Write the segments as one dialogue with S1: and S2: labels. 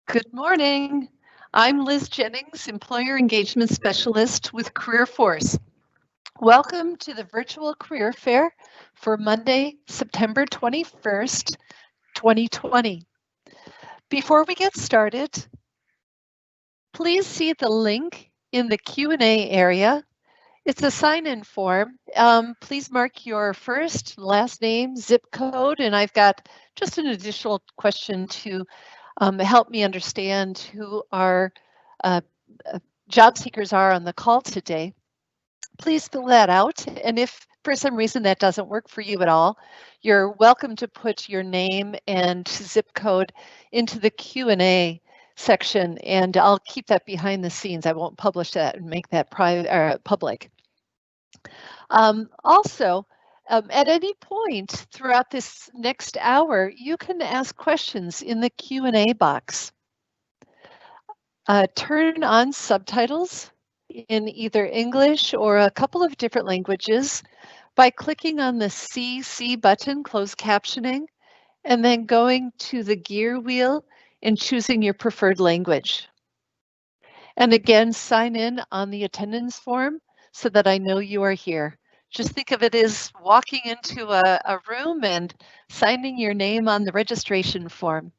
S1: Good morning. I'm Liz Jennings, Employer Engagement Specialist with CareerForce. Welcome to the virtual career fair for Monday, September 21st, 2020. Before we get started, please see the link in the Q&A area. It's a sign-in form. Please mark your first, last name, zip code, and I've got just an additional question to help me understand who our job seekers are on the call today. Please fill that out, and if for some reason that doesn't work for you at all, you're welcome to put your name and zip code into the Q&A section, and I'll keep that behind the scenes. I won't publish that and make that public. Also, at any point throughout this next hour, you can ask questions in the Q&A box. Turn on subtitles in either English or a couple of different languages by clicking on the CC button, closed captioning, and then going to the gear wheel and choosing your preferred language. And again, sign in on the attendance form so that I know you are here. Just think of it as walking into a room and signing your name on the registration form.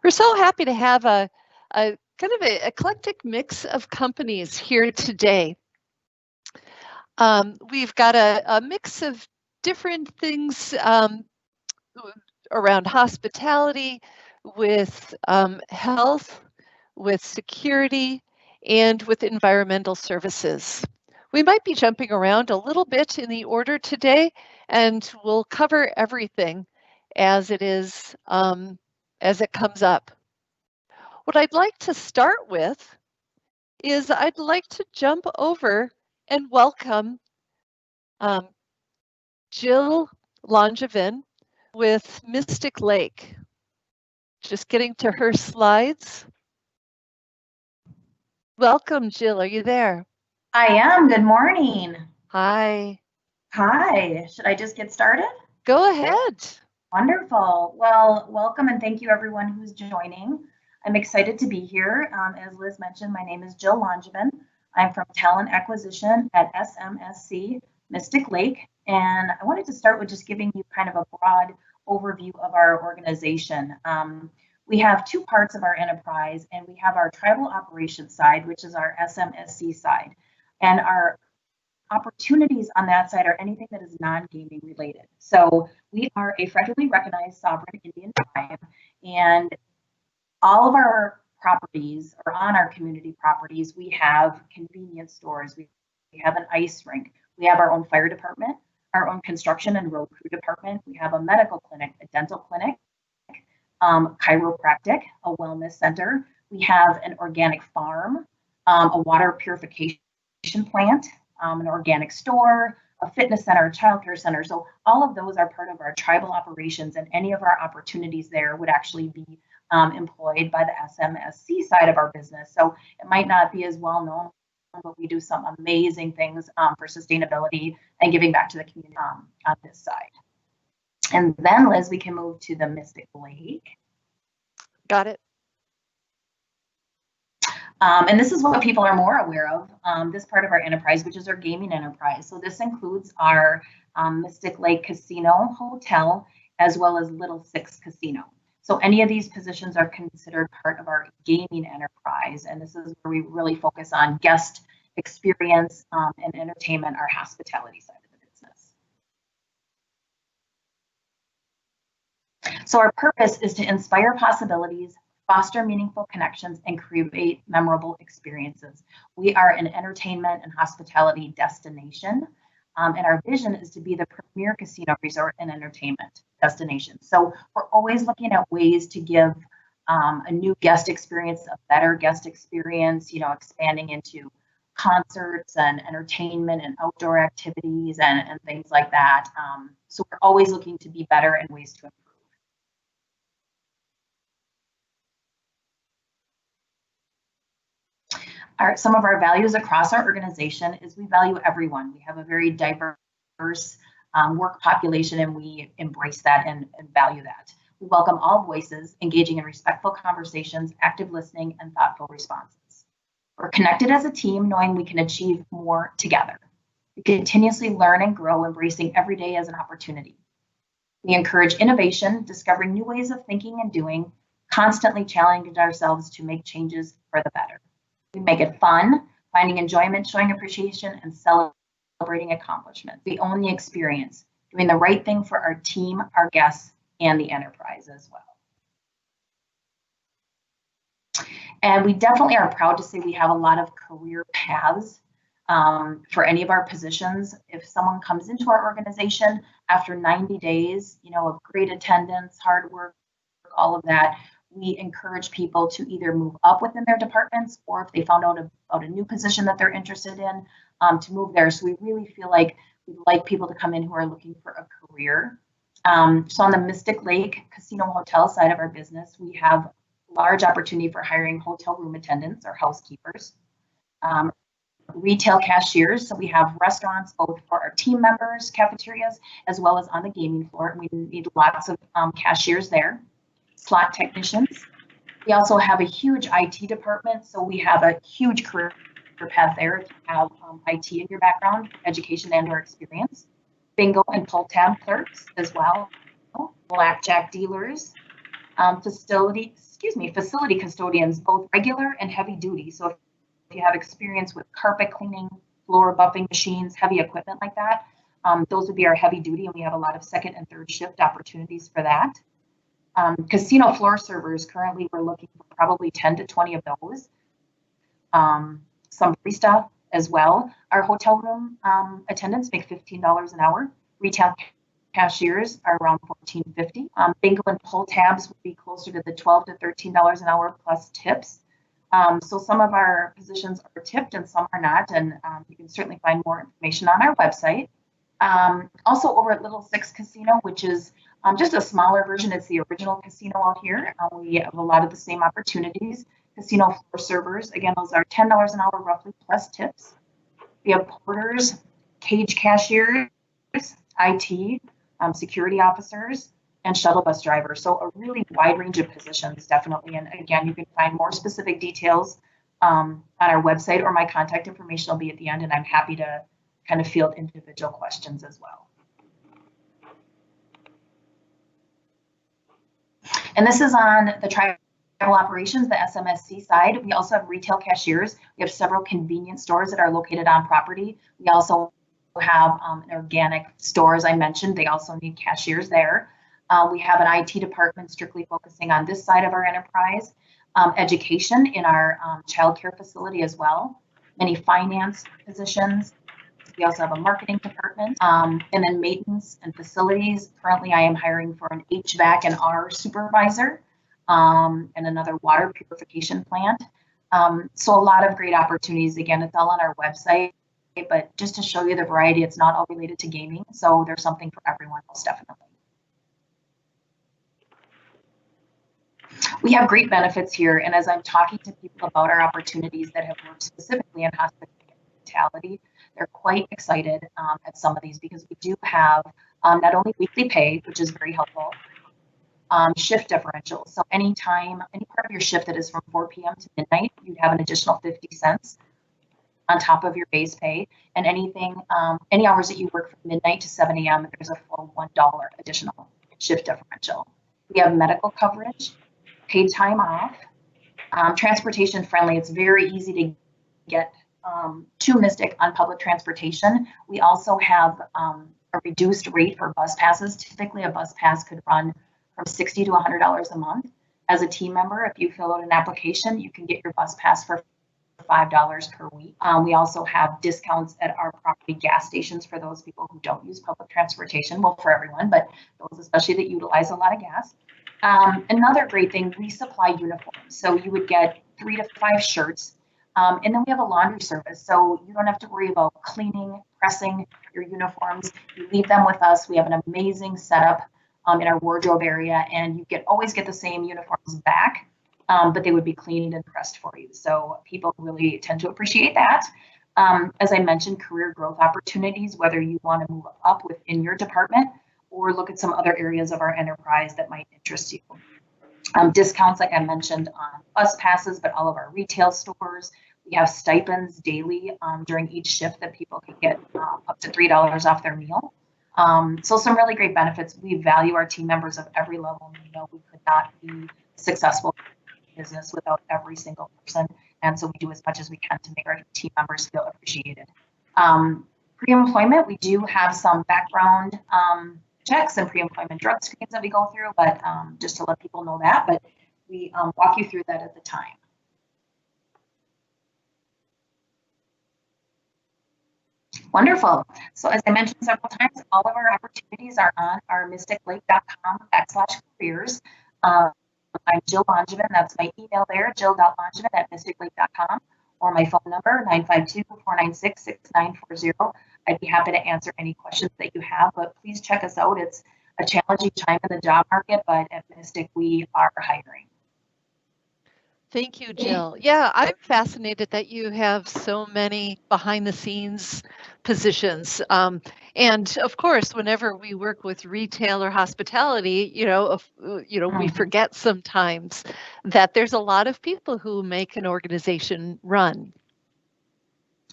S1: We're so happy to have a kind of an eclectic mix of companies here today. We've got a mix of different things around hospitality, with health, with security, and with environmental services. We might be jumping around a little bit in the order today, and we'll cover everything as it is, as it comes up. What I'd like to start with is I'd like to jump over and welcome Jill Langevin with Mystic Lake. Just getting to her slides. Welcome, Jill. Are you there?
S2: I am. Good morning.
S1: Hi.
S2: Hi. Should I just get started?
S1: Go ahead.
S2: Wonderful. Well, welcome and thank you everyone who's joining. I'm excited to be here. As Liz mentioned, my name is Jill Langevin. I'm from Talent Acquisition at SMSC Mystic Lake. And I wanted to start with just giving you kind of a broad overview of our organization. We have two parts of our enterprise, and we have our tribal operations side, which is our SMSC side. And our opportunities on that side are anything that is non-gaming related. So we are a federally recognized sovereign Indian tribe, and all of our properties, or on our community properties, we have convenience stores, we have an ice rink, we have our own fire department, our own construction and road crew department, we have a medical clinic, a dental clinic, chiropractic, a wellness center, we have an organic farm, a water purification plant, an organic store, a fitness center, a childcare center. So all of those are part of our tribal operations, and any of our opportunities there would actually be employed by the SMSC side of our business. So it might not be as well known, but we do some amazing things for sustainability and giving back to the community on this side. And then, Liz, we can move to the Mystic Lake.
S1: Got it.
S2: And this is what people are more aware of, this part of our enterprise, which is our gaming enterprise. So this includes our Mystic Lake Casino Hotel, as well as Little Six Casino. So any of these positions are considered part of our gaming enterprise. And this is where we really focus on guest experience and entertainment, our hospitality side of the business. So our purpose is to inspire possibilities, foster meaningful connections, and create memorable experiences. We are an entertainment and hospitality destination, and our vision is to be the premier casino resort and entertainment destination. So we're always looking at ways to give a new guest experience, a better guest experience, expanding into concerts and entertainment and outdoor activities and things like that. So we're always looking to be better and ways to improve. Some of our values across our organization is we value everyone. We have a very diverse work population, and we embrace that and value that. We welcome all voices, engaging in respectful conversations, active listening, and thoughtful responses. We're connected as a team, knowing we can achieve more together. We continuously learn and grow, embracing every day as an opportunity. We encourage innovation, discovering new ways of thinking and doing, constantly challenging ourselves to make changes for the better. We make it fun, finding enjoyment, showing appreciation, and celebrating accomplishments. We own the experience, doing the right thing for our team, our guests, and the enterprise as well. And we definitely are proud to say we have a lot of career paths for any of our positions. If someone comes into our organization after 90 days, of great attendance, hard work, all of that, we encourage people to either move up within their departments, or if they found out about a new position that they're interested in, to move there. So we really feel like we'd like people to come in who are looking for a career. So on the Mystic Lake Casino Hotel side of our business, we have large opportunity for hiring hotel room attendants or housekeepers, retail cashiers. So we have restaurants both for our team members, cafeterias, as well as on the gaming floor. We need lots of cashiers there. Slot technicians. We also have a huge IT department, so we have a huge career path there if you have IT in your background, education and or experience. Bingo and pull tab clerks as well. Blackjack dealers. Facility custodians, both regular and heavy duty. So if you have experience with carpet cleaning, floor buffing machines, heavy equipment like that, those would be our heavy duty, and we have a lot of second and third shift opportunities for that. Casino floor servers, currently we're looking for probably 10 to 20 of those. Some barista as well. Our hotel room attendants make $15 an hour. Retail cashiers are around $14.50. Bingo and pull tabs would be closer to the $12 to $13 an hour plus tips. So some of our positions are tipped and some are not, and you can certainly find more information on our website. Also over at Little Six Casino, which is just a smaller version. It's the original casino out here. We have a lot of the same opportunities. Casino floor servers, again, those are $10 an hour roughly plus tips. We have porters, cage cashiers, IT, security officers, and shuttle bus drivers. So a really wide range of positions, definitely. And again, you can find more specific details on our website, or my contact information will be at the end, and I'm happy to kind of field individual questions as well. And this is on the tribal operations, the SMSC side. We also have retail cashiers. We have several convenience stores that are located on property. We also have an organic store, as I mentioned. They also need cashiers there. We have an IT department strictly focusing on this side of our enterprise. Education in our childcare facility as well. Many finance positions. We also have a marketing department, and then maintenance and facilities. Currently, I am hiring for an HVAC and R supervisor, and another water purification plant. So a lot of great opportunities. Again, it's all on our website, but just to show you the variety, it's not all related to gaming. So there's something for everyone, most definitely. We have great benefits here, and as I'm talking to people about our opportunities that have worked specifically in hospitality, they're quite excited at some of these, because we do have not only weekly pay, which is very helpful, shift differential. So any part of your shift that is from 4 p.m. to midnight, you'd have an additional 50 cents on top of your base pay. And any hours that you work from midnight to 7 a.m., there's a full $1 additional shift differential. We have medical coverage, paid time off, transportation friendly. It's very easy to get to Mystic on public transportation. We also have a reduced rate for bus passes. Typically, a bus pass could run from $60 to $100 a month. As a team member, if you fill out an application, you can get your bus pass for $5 per week. We also have discounts at our property gas stations for those people who don't use public transportation. Well, for everyone, but those especially that utilize a lot of gas. Another great thing, we supply uniforms. So you would get 3 to 5 shirts. And then we have a laundry service, so you don't have to worry about cleaning, pressing your uniforms. You leave them with us. We have an amazing setup in our wardrobe area, and you always get the same uniforms back but they would be cleaned and pressed for you. So people really tend to appreciate that. As I mentioned, career growth opportunities, whether you want to move up within your department or look at some other areas of our enterprise that might interest you. Discounts, like I mentioned, on bus passes, but all of our retail stores. We have stipends daily during each shift that people can get up to $3 off their meal. So some really great benefits. We value our team members of every level. We know we could not be successful in business without every single person. And so we do as much as we can to make our team members feel appreciated. Pre-employment, we do have some background checks and pre-employment drug screens that we go through, but just to let people know that, but we walk you through that at the time. Wonderful. So as I mentioned several times, all of our opportunities are on our mysticlake.com/careers. I'm Jill Langevin. That's my email there, jill.langevin@mysticlake.com, or my phone number, 952-496-6940. I'd be happy to answer any questions that you have, but please check us out. It's a challenging time in the job market, but at Mystic, we are hiring.
S1: Thank you, Jill. Yeah, I'm fascinated that you have so many behind the scenes positions. And of course, whenever we work with retail or hospitality, we forget sometimes that there's a lot of people who make an organization run.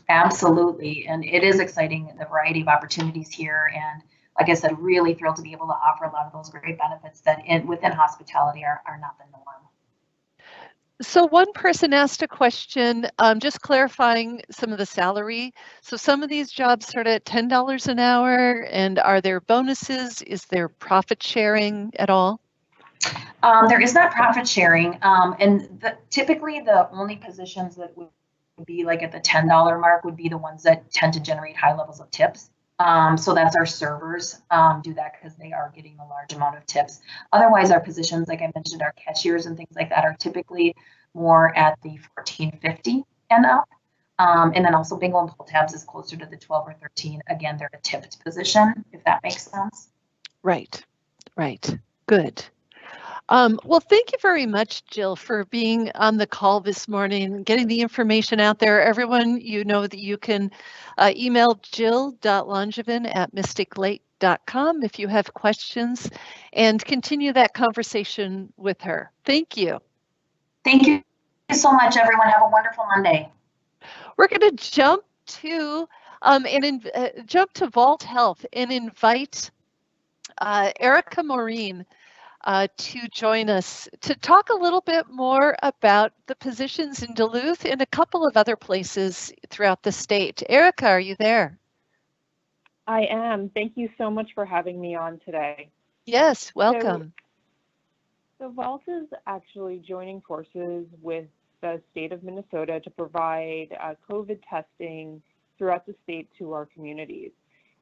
S2: Absolutely. And it is exciting, the variety of opportunities here. And like I said, really thrilled to be able to offer a lot of those great benefits that within hospitality are not the norm.
S1: So one person asked a question, just clarifying some of the salary. So some of these jobs start at $10 an hour, and are there bonuses? Is there profit sharing at all?
S2: There is not profit sharing, and typically the only positions that would be like at the $10 mark would be the ones that tend to generate high levels of tips. So that's our servers do that because they are getting a large amount of tips. Otherwise, our positions, like I mentioned, our cashiers and things like that are typically more at the $14.50 and up. And then also bingo and pull tabs is closer to the 12 or 13. Again, they're a tipped position, if that makes sense.
S1: Right. Good. Well, thank you very much, Jill, for being on the call this morning and getting the information out there. Everyone, you know that you can email jill.langevin@mysticlake.com if you have questions, and continue that conversation with her. Thank you.
S2: Thank you so much, everyone. Have a wonderful Monday.
S1: We're going to jump to Vault Health and invite Erica Maureen to join us to talk a little bit more about the positions in Duluth and a couple of other places throughout the state. Erica, are you there?
S3: I am. Thank you so much for having me on today.
S1: Yes, welcome.
S3: So Vault is actually joining forces with the state of Minnesota to provide COVID testing throughout the state to our communities.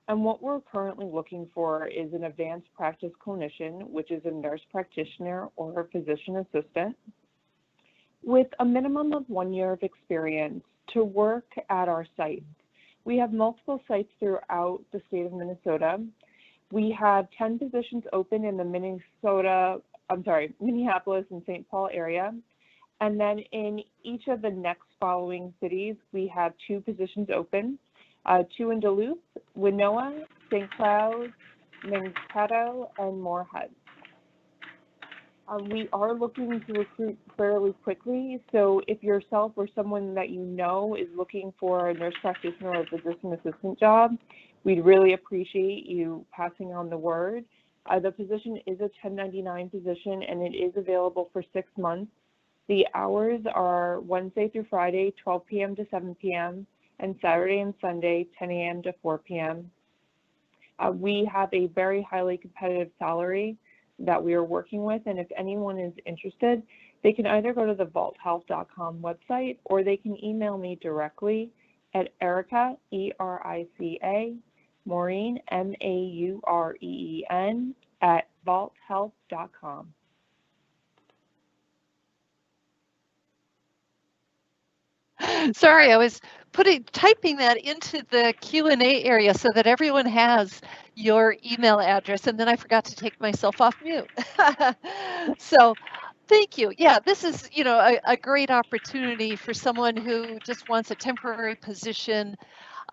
S3: And what we're currently looking for is an advanced practice clinician, which is a nurse practitioner or a physician assistant, with a minimum of 1 year of experience to work at our site. We have multiple sites throughout the state of Minnesota. We have 10 positions open in the Minneapolis and St. Paul area. And then in each of the next following cities, we have 2 positions open. 2 in Duluth, Winona, St. Cloud, Mankato, and Moorhead. We are looking to recruit fairly quickly, so if yourself or someone that you know is looking for a nurse practitioner or physician assistant job, we'd really appreciate you passing on the word. The position is a 1099 position, and it is available for 6 months. The hours are Wednesday through Friday, 12 p.m. to 7 p.m., and Saturday and Sunday, 10 a.m. to 4 p.m. We have a very highly competitive salary that we are working with, and if anyone is interested, they can either go to the vaulthealth.com website, or they can email me directly at Erica, E-R-I-C-A, Maureen, M-A-U-R-E-E-N, at vaulthealth.com.
S1: Sorry, I was typing that into the Q&A area so that everyone has your email address, and then I forgot to take myself off mute. So Thank you. Yeah, this is, a great opportunity for someone who just wants a temporary position.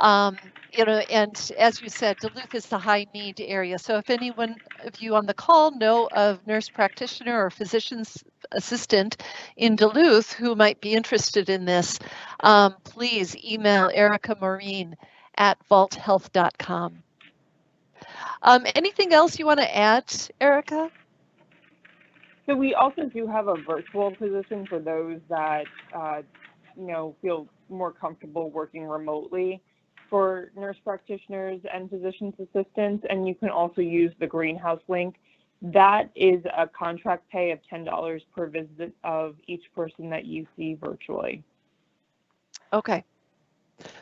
S1: And as you said, Duluth is the high need area. So if anyone of you on the call know of nurse practitioner or physician's assistant in Duluth who might be interested in this, please email Erica Maureen at vaulthealth.com. Anything else you want to add, Erica?
S3: So we also do have a virtual position for those that, feel more comfortable working remotely for nurse practitioners and physician's assistants, and you can also use the greenhouse link. That is a contract pay of $10 per visit of each person that you see virtually.
S1: Okay.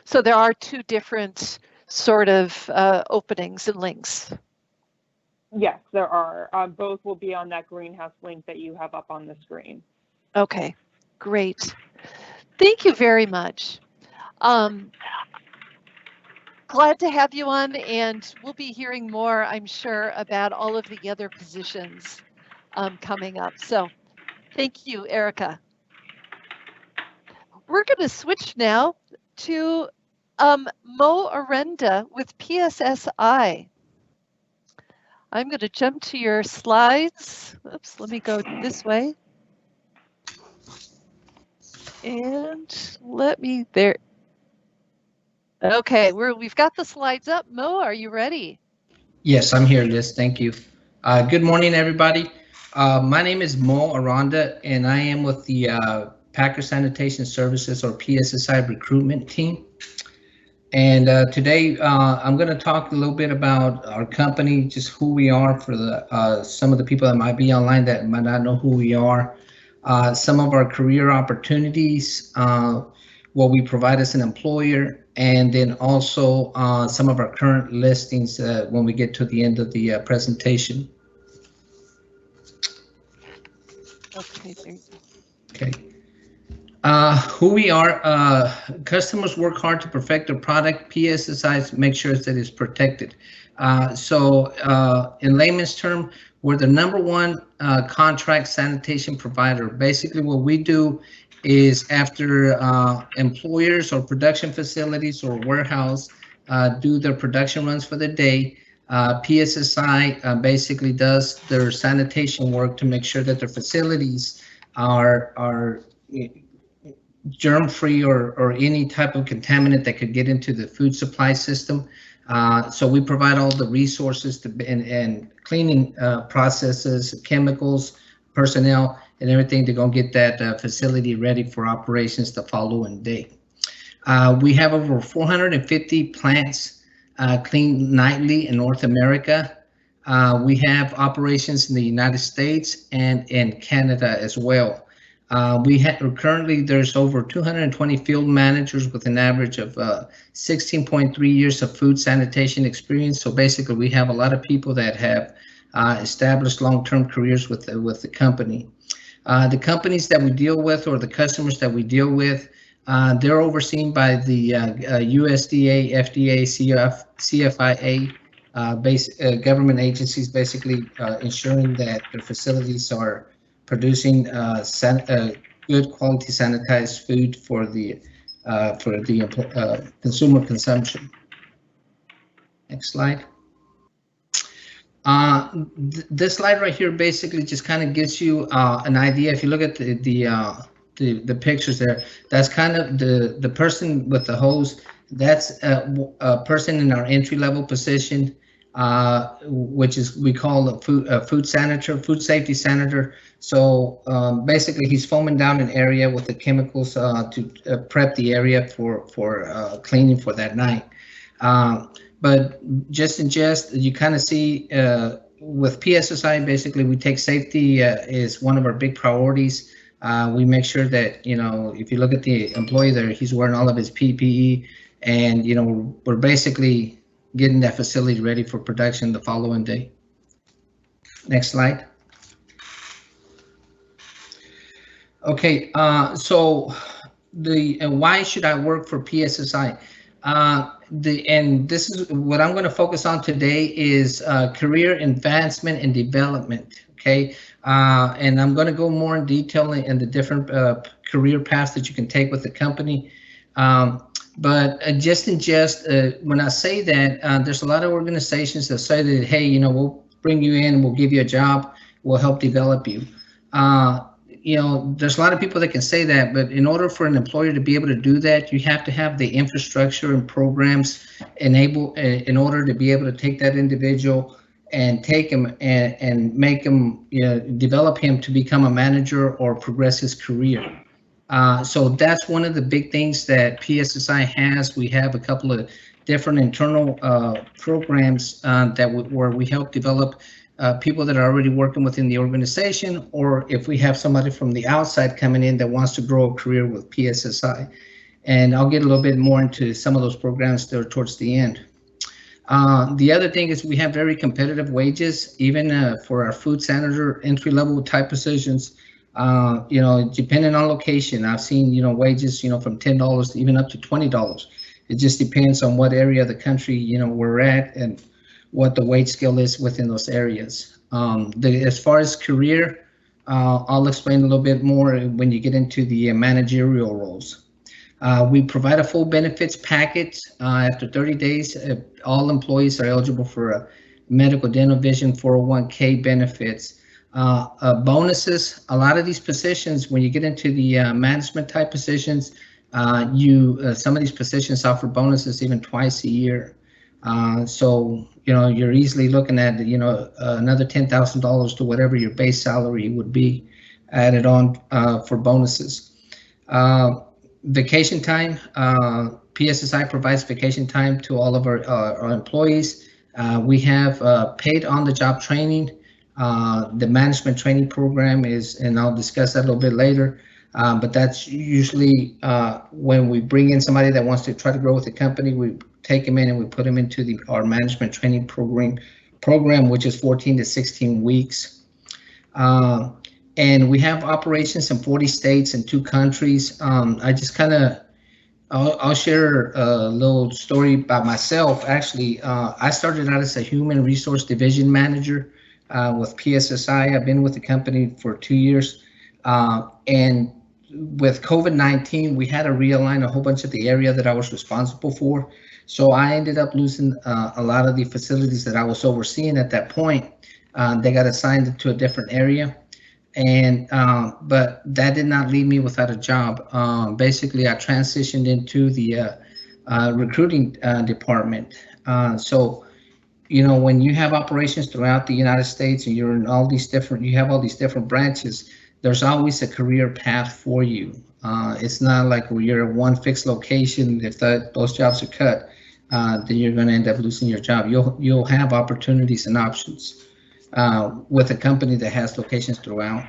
S1: So there are two different sort of openings and links.
S3: Yes, there are. Both will be on that greenhouse link that you have up on the screen.
S1: Okay, great. Thank you very much. Glad to have you on, and we'll be hearing more, I'm sure, about all of the other positions coming up. So thank you, Erica. We're going to switch now to Mo Arenda with PSSI. I'm going to jump to your slides. Oops, let me go this way. And let me there. Okay, we've got the slides up. Mo, are you ready?
S4: Yes, I'm here, Liz. Thank you. Good morning, everybody. My name is Mo Aranda, and I am with the Packer Sanitation Services, or PSSI recruitment team. And today I'm going to talk a little bit about our company, just who we are for the some of the people that might be online that might not know who we are, some of our career opportunities, what we provide as an employer, and then also some of our current listings when we get to the end of the presentation.
S1: Okay, there you go.
S4: Okay. Who we are, customers work hard to perfect their product. PSSI make sure that it's protected. So in layman's term, we're the #1 contract sanitation provider. Basically what we do is after employers or production facilities or warehouse do their production runs for the day, PSSI basically does their sanitation work to make sure that their facilities are germ-free or any type of contaminant that could get into the food supply system. So we provide all the resources and cleaning processes, chemicals, personnel, and everything to go get that facility ready for operations the following day. We have over 450 plants cleaned nightly in North America. We have operations in the United States and in Canada as well. Currently there's over 220 field managers with an average of 16.3 years of food sanitation experience. So basically we have a lot of people that have established long-term careers with the company. The companies that we deal with, or the customers that we deal with, they're overseen by the USDA, FDA, CFIA, government agencies, basically ensuring that their facilities are producing good quality sanitized food for the consumer consumption. Next slide. This slide right here basically just kind of gives you an idea. If you look at the pictures there, that's kind of the person with the hose. That's a person in our entry level position, which is we call a food safety senator. So basically he's foaming down an area with the chemicals to prep the area for cleaning for that night. But just you kind of see with PSSI, basically we take safety is one of our big priorities. We make sure that, if you look at the employee there, he's wearing all of his PPE, and, we're basically getting that facility ready for production the following day. Next slide. Okay, so why should I work for PSSI? And this is what I'm going to focus on today is career advancement and development. Okay, and I'm going to go more in detail in the different career paths that you can take with the company. But when I say that, there's a lot of organizations that say that, hey, you know, we'll bring you in, we'll give you a job, we'll help develop you. You know, there's a lot of people that can say that, but in order for an employer to be able to do that, you have to have the infrastructure and programs in order to be able to take that individual and take him and make him, you know, develop him to become a manager or progress his career. So that's one of the big things that PSSI has. We have a couple of different internal programs where we help develop people that are already working within the organization, or if we have somebody from the outside coming in that wants to grow a career with PSSI. And I'll get a little bit more into some of those programs there towards the end. The other thing is we have very competitive wages, even for our food senator entry-level type positions. You know, depending on location, I've seen, you know, wages, you know, from $10 even up to $20. It just depends on what area of the country, you know, we're at and what the wage scale is within those areas. As far as career, I'll explain a little bit more when you get into the managerial roles. We provide a full benefits package. After 30 days, all employees are eligible for a medical, dental, vision, 401k benefits. Bonuses, a lot of these positions, when you get into the management type positions, some of these positions offer bonuses even twice a year. So, you know, you're easily looking at, you know, another $10,000 to whatever your base salary would be added on for bonuses. Vacation time, PSSI provides vacation time to all of our employees. We have paid on-the-job training. The management training program is, and I'll discuss that a little bit later, but that's usually when we bring in somebody that wants to try to grow with the company, we take them in and we put them into our management training program, which is 14 to 16 weeks. And we have operations in 40 states and 2 countries. I'll share a little story about myself. Actually, I started out as a human resource division manager with PSSI. I've been with the company for 2 years. And with COVID-19, we had to realign a whole bunch of the area that I was responsible for. So I ended up losing a lot of the facilities that I was overseeing at that point. They got assigned to a different area. And but that did not leave me without a job. Basically, I transitioned into the recruiting department. So, you know, when you have operations throughout the United States and you're in all these different, you have all these different branches, there's always a career path for you. It's not like you're at one fixed location. If those jobs are cut, then you're going to end up losing your job. You'll have opportunities and options with a company that has locations throughout.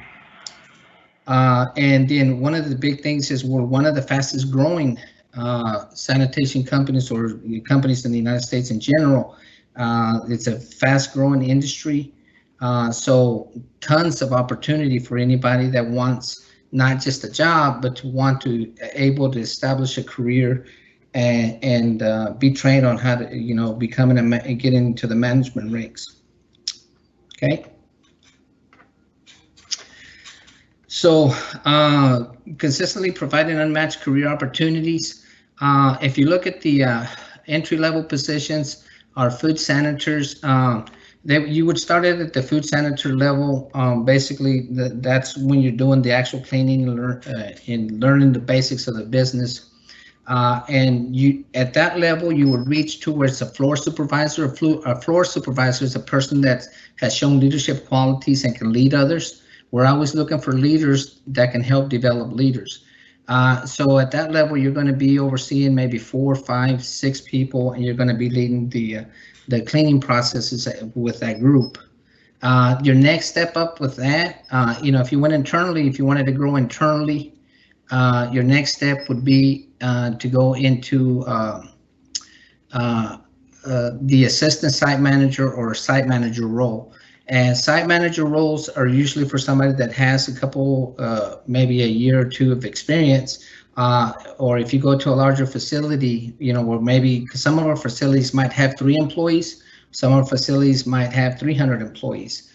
S4: And then one of the big things is we're one of the fastest growing sanitation companies or companies in the United States in general. It's a fast growing industry. So tons of opportunity for anybody that wants not just a job, but to able to establish a career and be trained on how to, you know, get into the management ranks. Okay. So consistently providing unmatched career opportunities. If you look at the entry-level positions, our food senators, you would start at the food senator level. Basically, that's when you're doing the actual cleaning and learning the basics of the business. And you, at that level, you would reach towards a floor supervisor. A floor supervisor is a person that has shown leadership qualities and can lead others. We're always looking for leaders that can help develop leaders. So at that level, you're going to be overseeing maybe 4, 5, 6 people, and you're going to be leading the cleaning processes with that group. Your next step up with that, you know, if you went internally, if you wanted to grow internally, your next step would be to go into the assistant site manager or site manager role. And site manager roles are usually for somebody that has a couple, maybe a year or 2 of experience, or if you go to a larger facility, you know, or maybe some of our facilities might have 3 employees, some of our facilities might have 300 employees.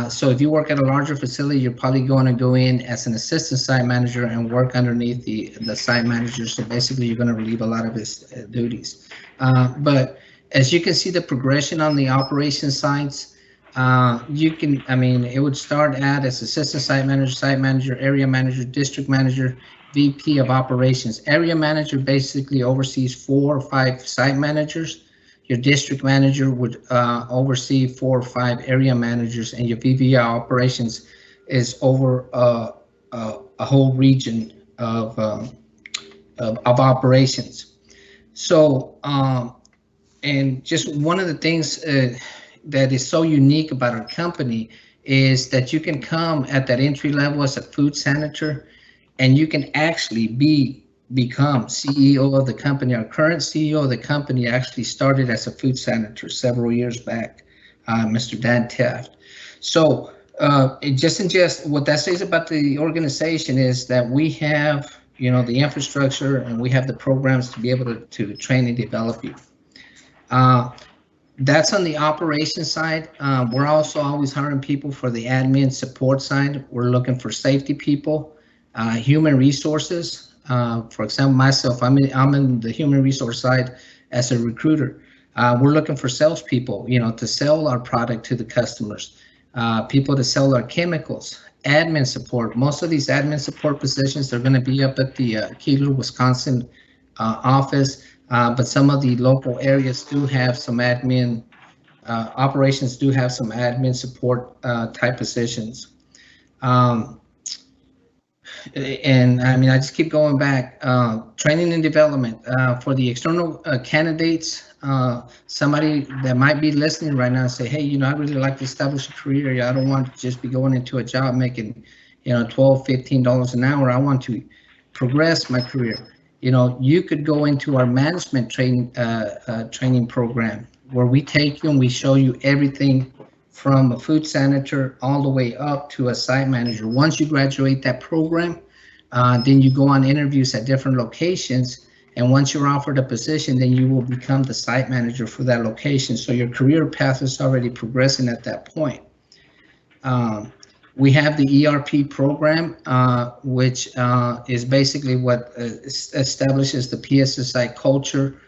S4: So if you work at a larger facility, you're probably going to go in as an assistant site manager and work underneath the site manager. So basically, you're going to relieve a lot of his duties. But as you can see, the progression on the operations sides, you can, I mean, it would start out as assistant site manager, area manager, district manager, VP of operations. Area manager basically oversees 4 or 5 site managers. Your district manager would oversee 4 or 5 area managers, and your VP of operations is over a whole region of operations. So, and just one of the things that is so unique about our company is that you can come at that entry level as a food senator, and you can actually become CEO of the company. Our current CEO of the company actually started as a food senator several years back, Mr. Dan Taft. So just what that says about the organization is that we have, you know, the infrastructure and we have the programs to be able to train and develop you. That's on the operations side. We're also always hiring people for the admin support side. We're looking for safety people, human resources. For example, myself, I'm in the human resource side as a recruiter. We're looking for salespeople, you know, to sell our product to the customers, people to sell our chemicals, admin support. Most of these admin support positions are going to be up at the Keeler, Wisconsin office, but some of the local areas do have some admin, operations do have some admin support type positions. And I mean, I just keep going back. Training and development for the external candidates. Somebody that might be listening right now and say, hey, you know, I really like to establish a career. I don't want to just be going into a job making, you know, $12, $15 an hour. I want to progress my career. You know, you could go into our management training program where we take you and we show you everything from a food senator all the way up to a site manager. Once you graduate that program, then you go on interviews at different locations. And once you're offered a position, then you will become the site manager for that location. So your career path is already progressing at that point. We have the ERP program, which is basically what establishes the PSSI culture.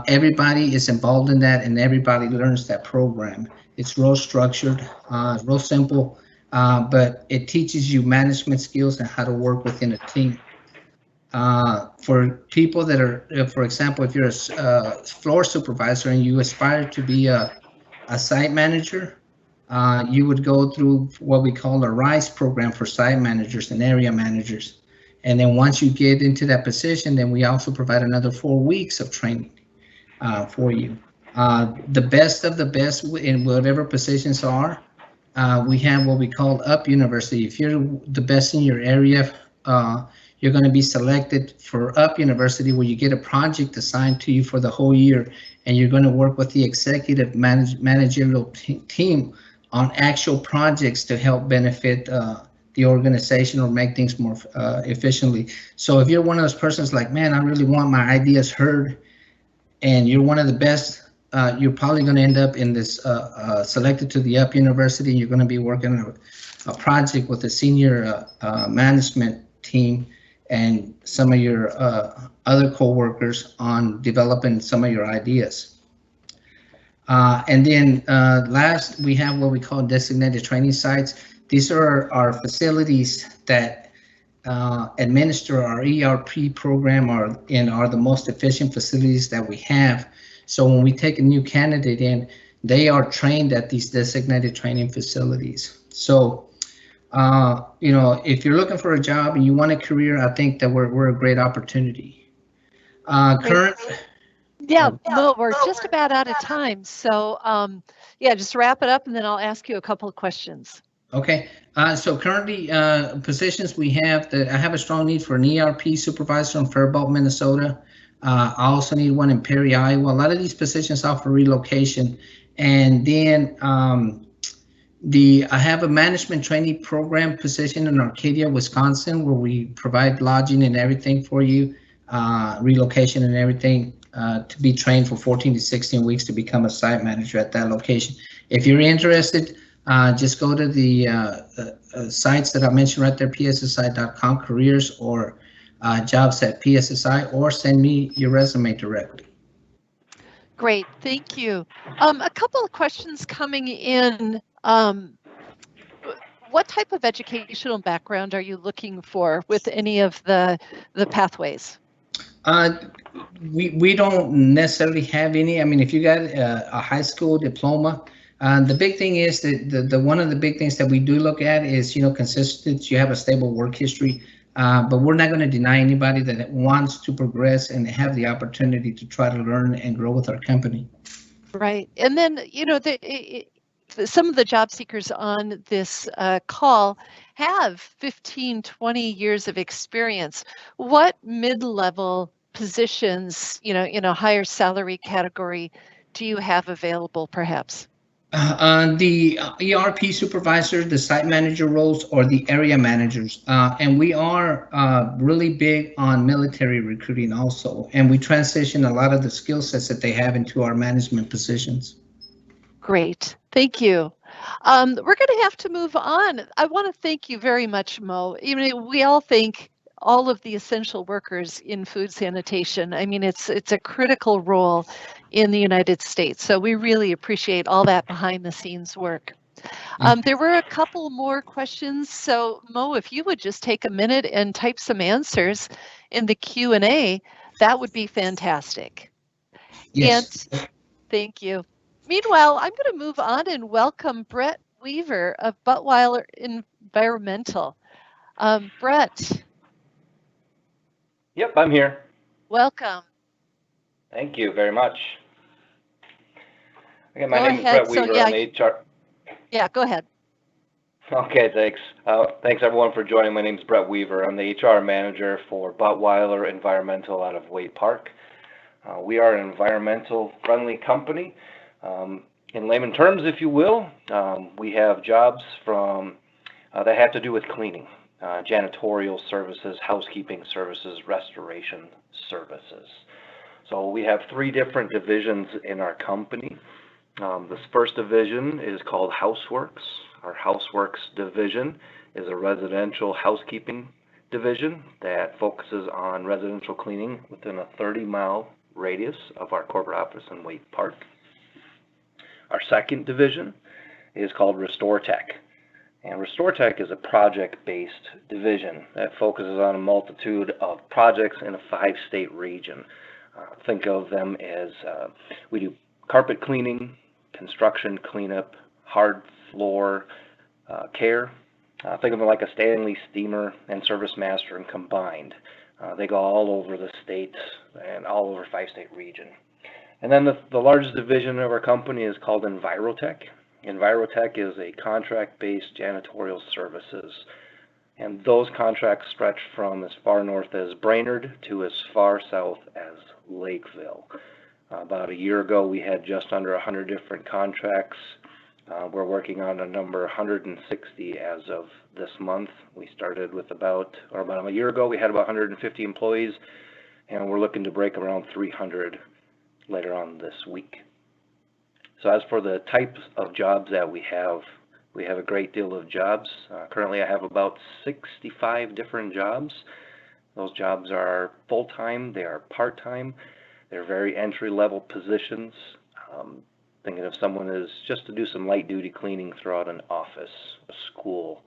S4: Everybody is involved in that and everybody learns that program. It's real structured, real simple, but it teaches you management skills and how to work within a team. For people that are, for example, if you're a floor supervisor and you aspire to be a site manager, you would go through what we call a RISE program for site managers and area managers. And then once you get into that position, then we also provide another 4 weeks of training for you. The best of the best in whatever positions are, we have what we call Up University. If you're the best in your area, you're going to be selected for Up University, where you get a project assigned to you for the whole year, and you're going to work with the executive managerial team on actual projects to help benefit the organization or make things more efficiently. So if you're one of those persons like, man, I really want my ideas heard, and you're one of the best, you're probably going to end up in this selected to the Up University. You're going to be working on a project with a senior management team and some of your other co-workers on developing some of your ideas. And then last, we have what we call designated training sites. These are our facilities that administer our ERP program and are the most efficient facilities that we have. So when we take a new candidate in, they are trained at these designated training facilities. So, you know, if you're looking for a job and you want a career, I think that we're a great opportunity.
S1: Yeah, Mo, we're just about out of time. So, yeah, just wrap it up and then I'll ask you a couple of questions.
S4: Okay, so currently positions we have that I have a strong need for an ERP supervisor in Faribault, Minnesota. I also need one in Perry, Iowa. A lot of these positions offer relocation. And then I have a management training program position in Arcadia, Wisconsin, where we provide lodging and everything for you, relocation and everything, to be trained for 14 to 16 weeks to become a site manager at that location. If you're interested, just go to the sites that I mentioned right there, pssi.com, careers, or jobs at PSSI, or send me your resume directly.
S1: Great, thank you. A couple of questions coming in. What type of educational background are you looking for with any of the pathways?
S4: We don't necessarily have any. I mean, if you got a high school diploma, the big thing is that the one of the big things that we do look at is, consistency. You have a stable work history, but we're not going to deny anybody that wants to progress and have the opportunity to try to learn and grow with our company.
S1: Right, and then some of the job seekers on this call have 15, 20 years of experience. What mid-level positions, in a higher salary category, do you have available perhaps?
S4: The ERP supervisor, the site manager roles, or the area managers. And we are really big on military recruiting also. And we transition a lot of the skill sets that they have into our management positions.
S1: Great, thank you. We're going to have to move on. I want to thank you very much, Mo. We all thank all of the essential workers in food sanitation. I mean, it's a critical role in the United States. So we really appreciate all that behind the scenes work. There were a couple more questions. So Mo, if you would just take a minute and type some answers in the Q&A, that would be fantastic.
S4: Yes.
S1: And thank you. Meanwhile, I'm going to move on and welcome Brett Weaver of Buttweiler Environmental. Brett.
S5: Yep, I'm here.
S1: Welcome.
S5: Thank you very much. Again,
S1: my
S5: name is Brett Weaver.
S1: So,
S5: I'm the HR.
S1: Yeah, go ahead.
S5: Okay, thanks. Thanks everyone for joining. My name is Brett Weaver. I'm the HR manager for Buttweiler Environmental out of Waite Park. We are an environmental friendly company. In layman terms, if you will, we have jobs from that have to do with cleaning, janitorial services, housekeeping services, restoration services. So we have 3 different divisions in our company. This first division is called Houseworks. Our Houseworks division is a residential housekeeping division that focuses on residential cleaning within a 30-mile radius of our corporate office in Waite Park. Our second division is called Restore Tech. And Restore Tech is a project-based division that focuses on a multitude of projects in a 5-state region. Think of them as we do carpet cleaning, construction cleanup, hard floor care. Think of them like a Stanley steamer and Service Master and combined. They go all over the state and all over 5-state region. And then the largest division of our company is called Envirotech. Envirotech is a contract-based janitorial services. And those contracts stretch from as far north as Brainerd to as far south as Lakeville. About a year ago, we had just under 100 different contracts. We're working on a number 160 as of this month. We started with about a year ago, we had about 150 employees, and we're looking to break around 300 later on this week. So as for the types of jobs that we have a great deal of jobs. Currently, I have about 65 different jobs. Those jobs are full-time, they are part-time, they're very entry-level positions. Thinking if someone is just to do some light-duty cleaning throughout an office, a school,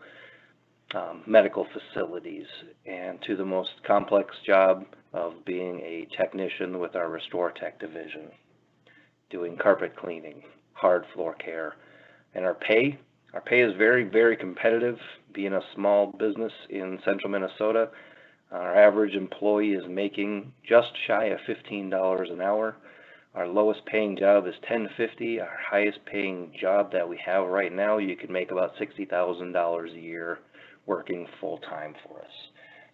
S5: medical facilities, and to the most complex job of being a technician with our Restore Tech division, doing carpet cleaning, hard floor care. And our pay is very, very competitive. Being a small business in central Minnesota, our average employee is making just shy of $15 an hour. Our lowest paying job is $10.50. Our highest paying job that we have right now, you can make about $60,000 a year working full time for us.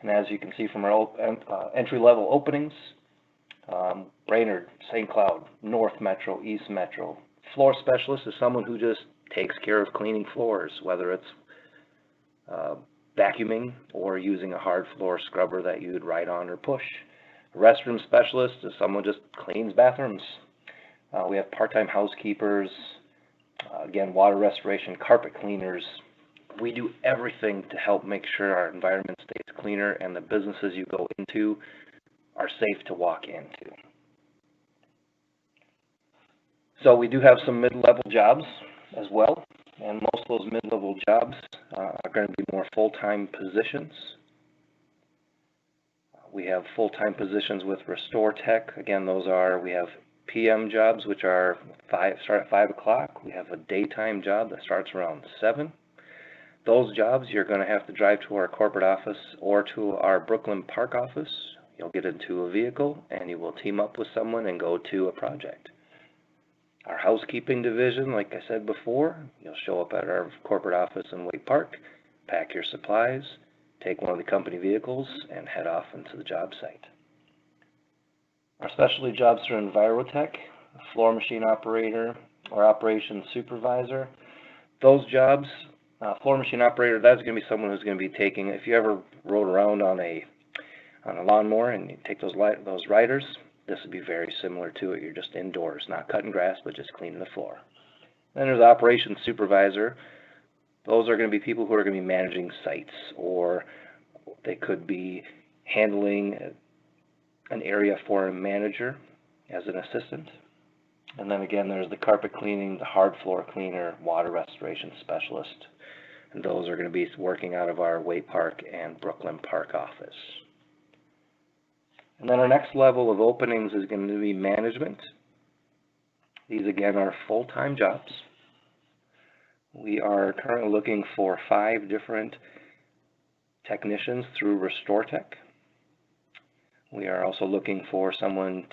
S5: And as you can see from our entry level openings, Brainerd, St. Cloud, North Metro, East Metro. Floor specialist is someone who just takes care of cleaning floors, whether it's vacuuming or using a hard floor scrubber that you would ride on or push. A restroom specialist is someone who just cleans bathrooms. We have part-time housekeepers, Again, water restoration, carpet cleaners. We do everything to help make sure our environment stays cleaner and the businesses you go into are safe to walk into. So we do have some mid-level jobs as well, and most of those mid-level jobs are going to be more full-time positions. We have full-time positions with Restore Tech. Again, we have PM jobs, which start at 5 o'clock. We have a daytime job that starts around 7. Those jobs, you're going to have to drive to our corporate office or to our Brooklyn Park office. You'll get into a vehicle and you will team up with someone and go to a project. Our housekeeping division, like I said before, you'll show up at our corporate office in Wake Park, pack your supplies, take one of the company vehicles, and head off into the job site. Our specialty jobs are Envirotech, floor machine operator, or operations supervisor. Those jobs, floor machine operator, that's going to be someone who's going to be taking, if you ever rode around on a lawnmower and you take those riders, this would be very similar to it. You're just indoors, not cutting grass, but just cleaning the floor. Then there's operations supervisor. Those are going to be people who are going to be managing sites, or they could be handling an area for a manager as an assistant. And then again, there's the carpet cleaning, the hard floor cleaner, water restoration specialist. And those are going to be working out of our Wake Park and Brooklyn Park office. And then our next level of openings is going to be management. These again are full-time jobs. We are currently looking for 5 different technicians through Restore Tech. We are also looking for someone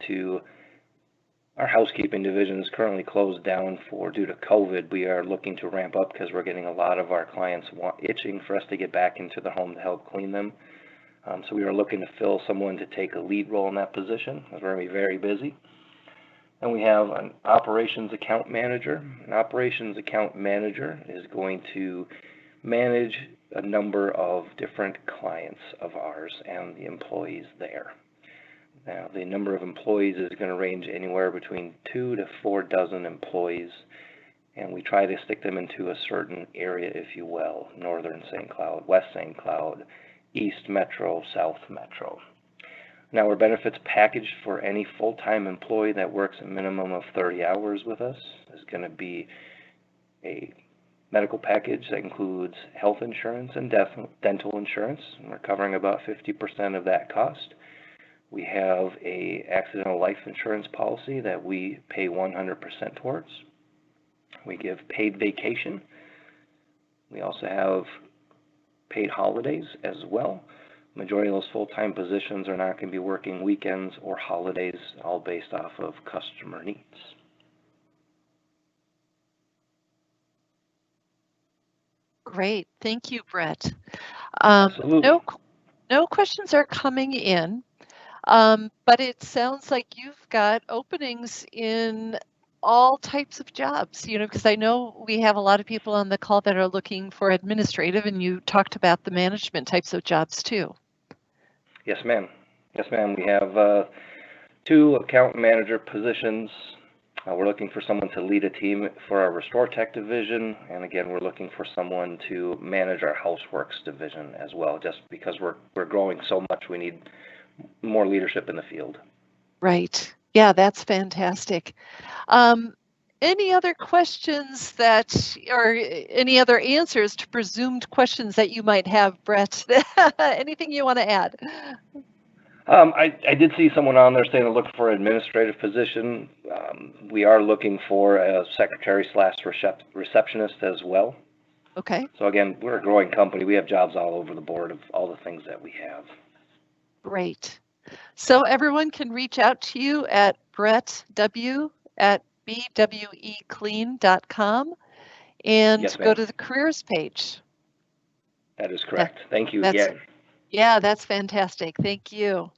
S5: our housekeeping division is currently closed down due to COVID. We are looking to ramp up because we're getting a lot of our clients itching for us to get back into the home to help clean them. So we are looking to fill someone to take a lead role in that position. We're going to be very busy. And we have an operations account manager. An operations account manager is going to manage a number of different clients of ours and the employees there. Now, the number of employees is going to range anywhere between 2 to 4 dozen employees, and we try to stick them into a certain area, if you will: Northern St. Cloud, West St. Cloud, East Metro, South Metro. Now, our benefits package for any full-time employee that works a minimum of 30 hours with us is going to be a medical package that includes health insurance and dental insurance, and we're covering about 50% of that cost. We have a accidental life insurance policy that we pay 100% towards. We give paid vacation. We also have paid holidays as well. Majority of those full-time positions are not going to be working weekends or holidays, all based off of customer needs.
S1: Great. Thank you, Brett.
S5: Absolutely.
S1: No questions are coming in, but it sounds like you've got openings in all types of jobs, because I know we have a lot of people on the call that are looking for administrative, and you talked about the management types of jobs too.
S5: Yes, ma'am. Yes, ma'am. We have 2 account manager positions. We're looking for someone to lead a team for our Restore Tech division, and again, we're looking for someone to manage our Houseworks division as well, just because we're growing so much, we need more leadership in the field.
S1: Right. Yeah, that's fantastic. Any other questions or any other answers to presumed questions that you might have, Brett? Anything you want to add?
S5: I did see someone on there saying to look for an administrative position. We are looking for a secretary/receptionist as well.
S1: Okay.
S5: So again, we're a growing company. We have jobs all over the board of all the things that we have. Great.
S1: So everyone can reach out to you at brettw@bweclean.com and
S5: Yes,
S1: go to the careers page.
S5: That is correct. Thank you again.
S1: Yeah, that's fantastic. Thank you.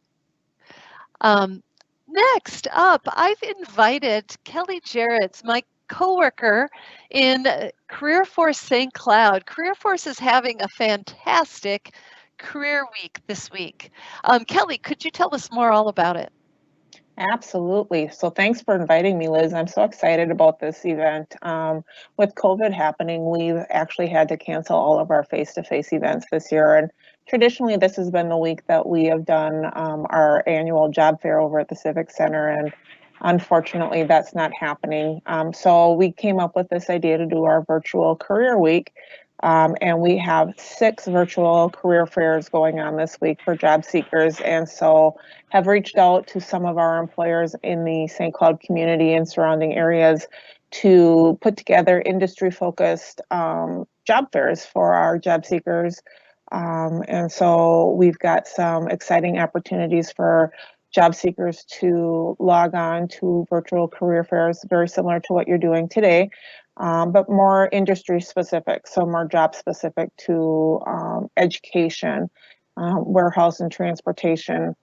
S1: Next up, I've invited Kelly Jarrett's, my coworker in Career Force St. Cloud. Career Force is having a fantastic career week this week. Kelly, could you tell us more all about it?
S3: Absolutely. So thanks for inviting me, Liz. I'm so excited about this event. With COVID happening, we've actually had to cancel all of our face-to-face events this year. And traditionally, this has been the week that we have done our annual job fair over at the Civic Center. And unfortunately, that's not happening. So we came up with this idea to do our virtual career week. And we have 6 virtual career fairs going on this week for job seekers. And so have reached out to some of our employers in the St. Cloud community and surrounding areas to put together industry-focused job fairs for our job seekers. And so we've got some exciting opportunities for job seekers to log on to virtual career fairs, very similar to what you're doing today, but more industry specific, so more job specific to education, warehouse and transportation.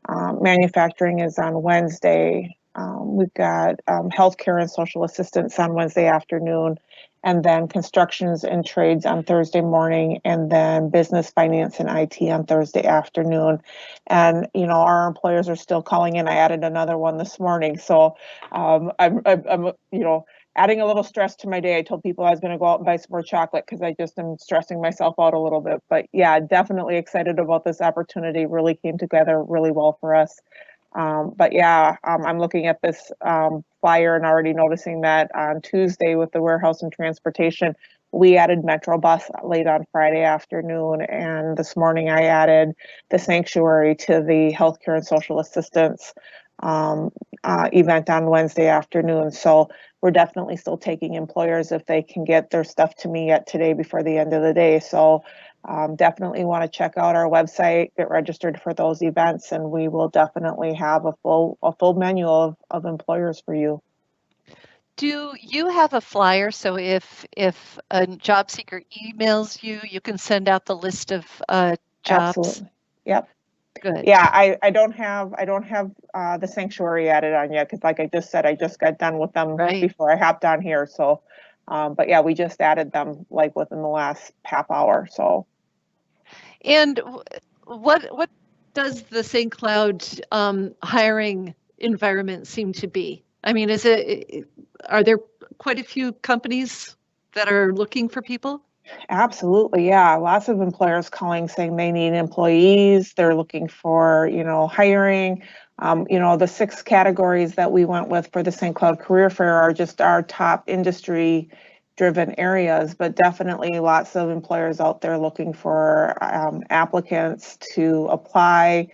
S3: Manufacturing is on Wednesday. We've got healthcare and social assistance on Wednesday afternoon, and then constructions and trades on Thursday morning, and then business, finance, and IT on Thursday afternoon. And our employers are still calling in. I added another one this morning, so I'm adding a little stress to my day. I told people I was going to go out and buy some more chocolate because I just am stressing myself out a little bit. But yeah, definitely excited about this opportunity. Really came together really well for us. But yeah, I'm looking at this flyer and already noticing that on Tuesday with the warehouse and transportation, we added Metro Bus late on Friday afternoon. And this morning I added the sanctuary to the healthcare and social assistance event on Wednesday afternoon. So we're definitely still taking employers if they can get their stuff to me yet today before the end of the day. So definitely want to check out our website, get registered for those events, and we will definitely have a full menu of employers for you.
S1: Do you have a flyer? So if a job seeker emails you, you can send out the list of jobs.
S3: Absolutely. Yep.
S1: Good.
S3: Yeah, I don't have the sanctuary added on yet because, like I just said, I just got done with them before I hopped on here. So, but yeah, we just added them like within the last half hour. So.
S1: And what does the St. Cloud hiring environment seem to be? I mean, are there quite a few companies that are looking for people?
S3: Absolutely, yeah. Lots of employers calling saying they need employees. They're looking for, hiring. The 6 categories that we went with for the St. Cloud Career Fair are just our top industry driven areas, but definitely lots of employers out there looking for applicants to apply.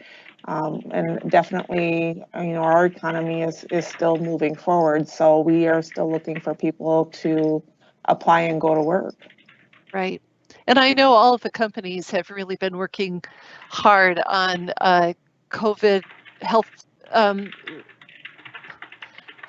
S3: And definitely, our economy is still moving forward. So we are still looking for people to apply and go to work.
S1: Right. And I know all of the companies have really been working hard on COVID health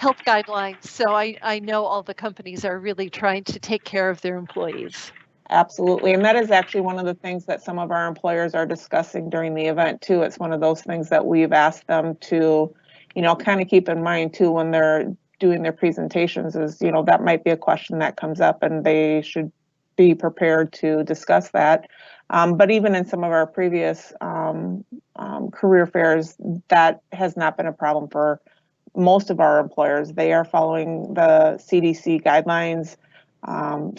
S1: guidelines. So I know all the companies are really trying to take care of their employees.
S3: Absolutely. And that is actually one of the things that some of our employers are discussing during the event too. It's one of those things that we've asked them to, kind of keep in mind too when they're doing their presentations is, that might be a question that comes up and they should be prepared to discuss that. But even in some of our previous career fairs, that has not been a problem for most of our employers. They are following the CDC guidelines.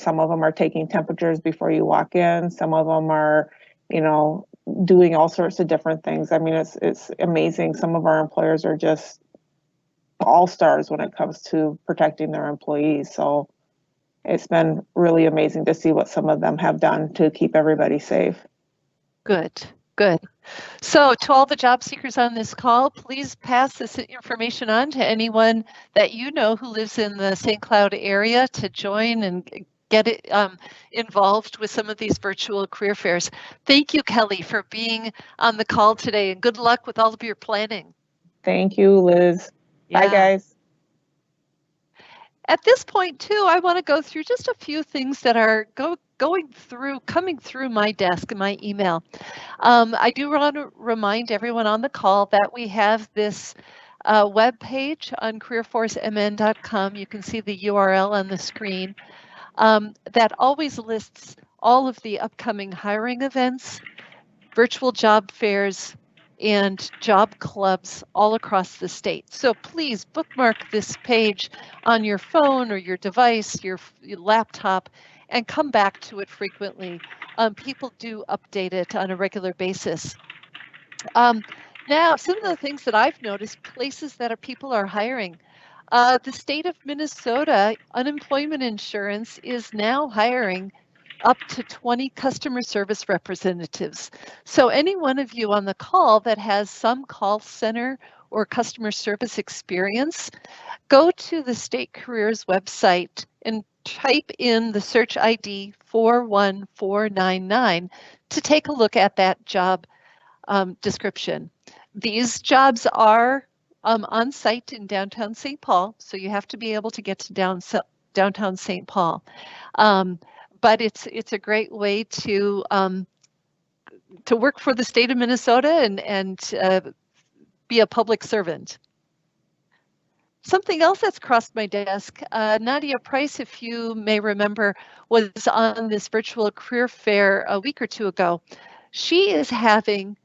S3: Some of them are taking temperatures before you walk in. Some of them are, doing all sorts of different things. I mean, it's amazing. Some of our employers are just all stars when it comes to protecting their employees. So it's been really amazing to see what some of them have done to keep everybody safe.
S1: Good. So to all the job seekers on this call, please pass this information on to anyone that you know who lives in the St. Cloud area to join and get it involved with some of these virtual career fairs. Thank you, Kelly, for being on the call today, and good luck with all of your planning.
S3: Thank you, Liz. Yeah. Bye, guys.
S1: At this point, too, I want to go through just a few things that are coming through my desk and my email. I do want to remind everyone on the call that we have this web page on careerforcemn.com. You can see the URL on the screen that always lists all of the upcoming hiring events, virtual job fairs, and job clubs all across the state. So please bookmark this page on your phone or your device, your laptop, and come back to it frequently. People do update it on a regular basis. Now, some of the things that I've noticed, places that people are hiring. The state of Minnesota unemployment insurance is now hiring up to 20 customer service representatives. So any one of you on the call that has some call center or customer service experience, go to the state careers website and type in the search ID 41499 to take a look at that job description. These jobs are on site in downtown St. Paul, so you have to be able to get to downtown St. Paul. But it's a great way to work for the state of Minnesota and be a public servant. Something else that's crossed my desk, Nadia Price, if you may remember, was on this virtual career fair a week or two ago. She is having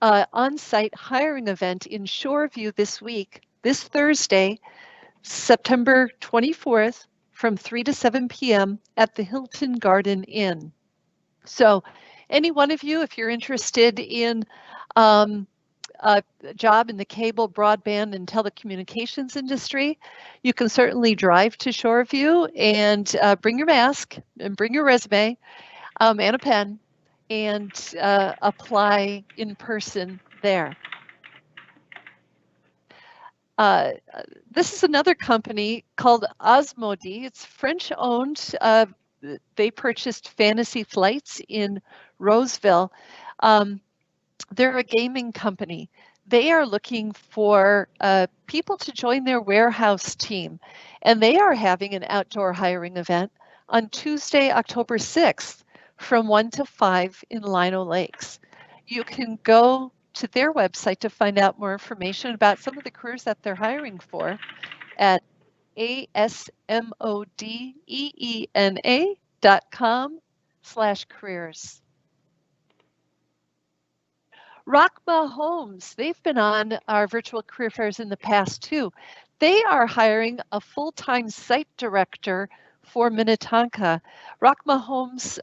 S1: an on-site hiring event in Shoreview this week, this Thursday, September 24th, from 3 to 7 p.m. at the Hilton Garden Inn. So any one of you, if you're interested in a job in the cable, broadband, and telecommunications industry, you can certainly drive to Shoreview and bring your mask and bring your resume and a pen and apply in person there. This is another company called Osmodi. It's French owned. They purchased Fantasy Flights in Roseville. They're a gaming company. They are looking for people to join their warehouse team, and they are having an outdoor hiring event on Tuesday, October 6th from 1 to 5 in Lino Lakes. You can go to their website to find out more information about some of the careers that they're hiring for at asmodeena.com/careers. Rockma Homes, they've been on our virtual career fairs in the past too. They are hiring a full-time site director for Minnetonka. Rockma Homes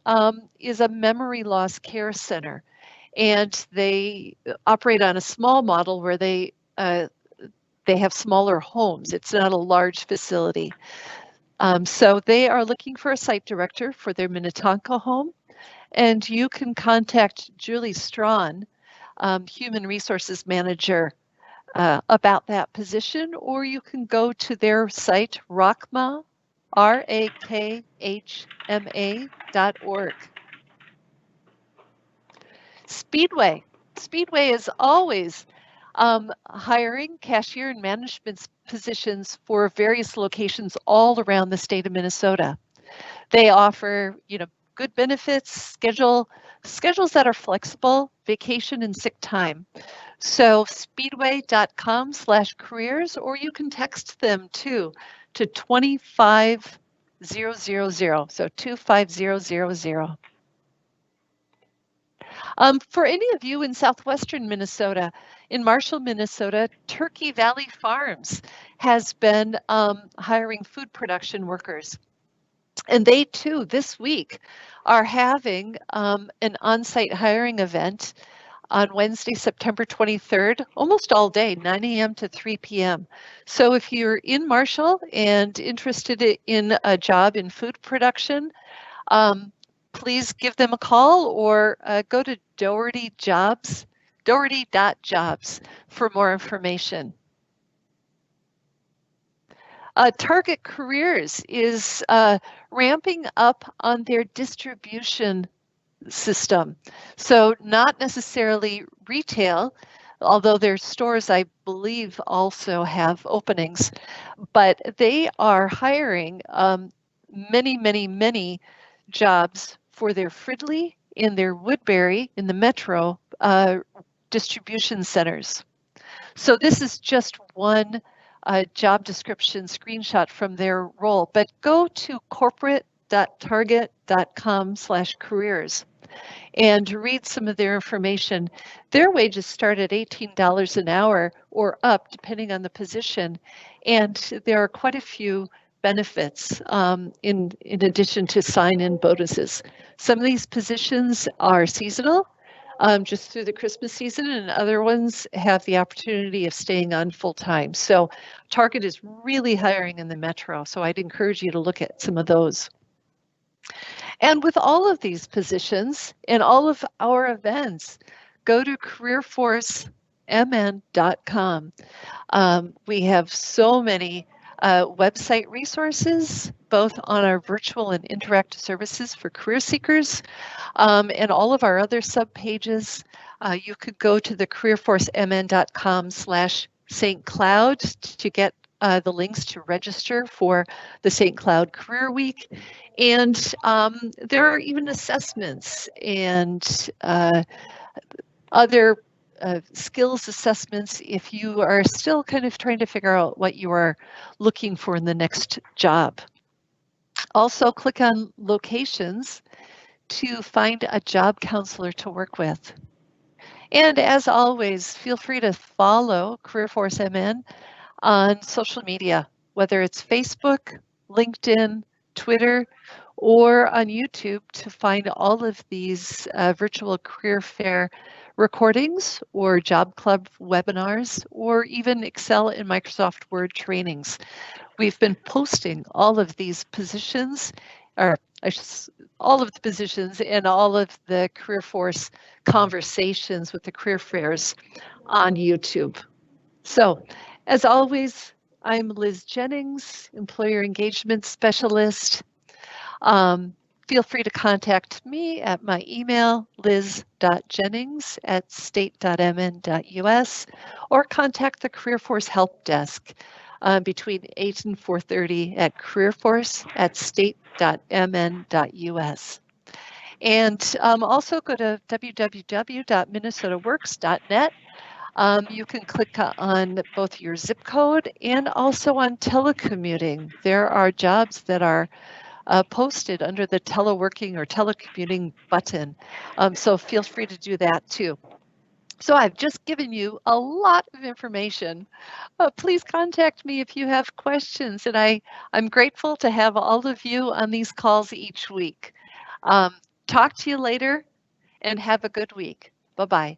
S1: is a memory loss care center, and they operate on a small model where they have smaller homes. It's not a large facility. So they are looking for a site director for their Minnetonka home, and you can contact Julie Strawn, Human Resources Manager, about that position, or you can go to their site, Rockma, RAKHMA.org. Speedway. Speedway is always hiring cashier and management positions for various locations all around the state of Minnesota. They offer, good benefits, schedules that are flexible, vacation and sick time. So speedway.com/careers, or you can text them to 25000, so 25000. For any of you in southwestern Minnesota, in Marshall, Minnesota, Turkey Valley Farms has been hiring food production workers. And they too, this week, are having an on-site hiring event on Wednesday, September 23rd, almost all day, 9 a.m. to 3 p.m. So if you're in Marshall and interested in a job in food production, please give them a call or go to doherty.jobs for more information. Target Careers is ramping up on their distribution system. So not necessarily retail, although their stores, I believe, also have openings, but they are hiring many jobs for their Fridley and their Woodbury in the metro distribution centers. So this is just one job description screenshot from their role, but go to corporate m.target.com/careers and read some of their information. Their wages start at $18 an hour or up, depending on the position. And there are quite a few benefits in addition to sign-in bonuses. Some of these positions are seasonal, just through the Christmas season, and other ones have the opportunity of staying on full time. So Target is really hiring in the metro, so I'd encourage you to look at some of those. And with all of these positions and all of our events, go to careerforcemn.com. We have so many website resources, both on our virtual and interactive services for career seekers, and all of our other subpages. You could go to the careerforcemn.com/St. Cloud to get the links to register for the St. Cloud Career Week. And there are even assessments and other skills assessments if you are still kind of trying to figure out what you are looking for in the next job. Also, click on locations to find a job counselor to work with. And as always, feel free to follow CareerForce MN on social media, whether it's Facebook, LinkedIn, Twitter, or on YouTube to find all of these virtual career fair recordings or job club webinars, or even Excel and Microsoft Word trainings. We've been posting all of these positions, or all of the positions and all of the Career Force conversations with the career fairs on YouTube. So, as always, I'm Liz Jennings, Employer Engagement Specialist. Feel free to contact me at my email, liz.jennings@state.mn.us, or contact the Career Force Help Desk between 8 and 4:30 at careerforce@state.mn.us. And also go to www.minnesotaworks.net. You can click on both your zip code and also on telecommuting. There are jobs that are posted under the teleworking or telecommuting button. So feel free to do that too. So I've just given you a lot of information. Please contact me if you have questions, and I'm grateful to have all of you on these calls each week. Talk to you later and have a good week. Bye-bye.